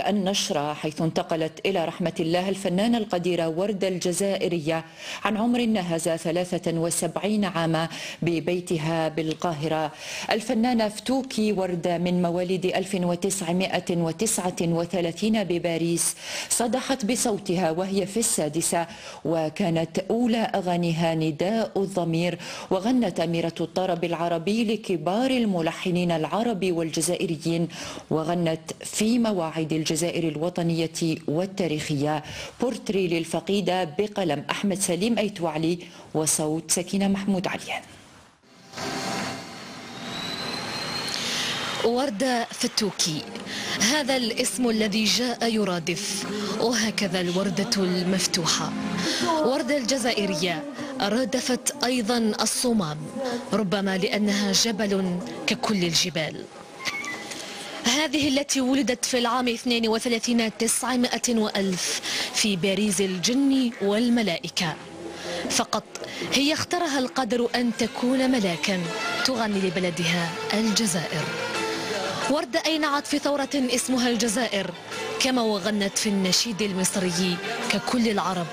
النشرة، حيث انتقلت إلى رحمة الله الفنانة القديرة وردة الجزائرية عن عمر ناهز 73 عاما ببيتها بالقاهرة. الفنانة فتوكي وردة من مواليد 1939 بباريس صدحت بصوتها وهي في السادسة، وكانت أولى أغانيها نداء الضمير، وغنت أميرة الطرب العربي لكبار الملحنين العرب والجزائريين، وغنت في مواعيد الجزائر الوطنية والتاريخية. بورتري للفقيدة بقلم أحمد سليم أيتوعلي وصوت سكينة محمود علي. وردة فتوكي، هذا الاسم الذي جاء يرادف، وهكذا الوردة المفتوحة. وردة الجزائرية رادفت أيضا الصمام، ربما لأنها جبل ككل الجبال. هذه التي ولدت في العام 32 وألف في باريس الجن والملائكة، فقط هي اختارها القدر أن تكون ملاكا تغني لبلدها الجزائر. وردة أينعت في ثورة اسمها الجزائر، كما وغنت في النشيد المصري ككل العرب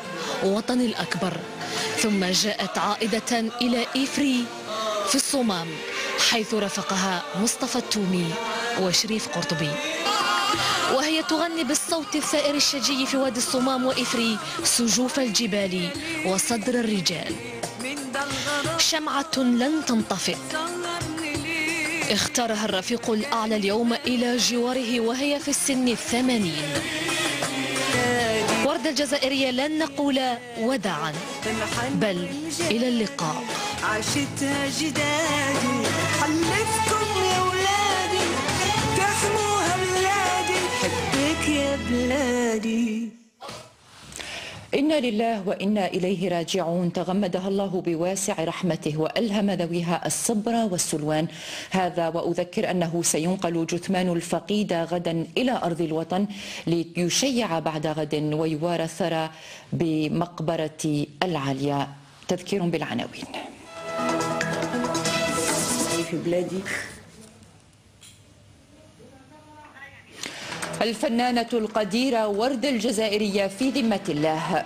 وطن الأكبر، ثم جاءت عائدة إلى إفري في الصمام، حيث رافقها مصطفى التومي وشريف قرطبي، وهي تغني بالصوت الثائر الشجي في وادي الصمام وإفري سجوف الجبال وصدر الرجال. شمعة لن تنطفئ اختارها الرفيق الأعلى اليوم إلى جواره وهي في السن 80. وردة الجزائرية لن نقول وداعا، بل إلى اللقاء. عاشتها جدادي، حلفكم يا ولادي تحموها بلادي، حبك يا بلادي. إنا لله وإنا إليه راجعون. تغمدها الله بواسع رحمته وألهم ذويها الصبر والسلوان. هذا وأذكر أنه سينقل جثمان الفقيدة غدا إلى أرض الوطن ليشيع بعد غد ويوارى الثرى بمقبرة العالية. تذكير بالعناوين. في بلادي الفنانة القديرة وردة الجزائرية في ذمة الله.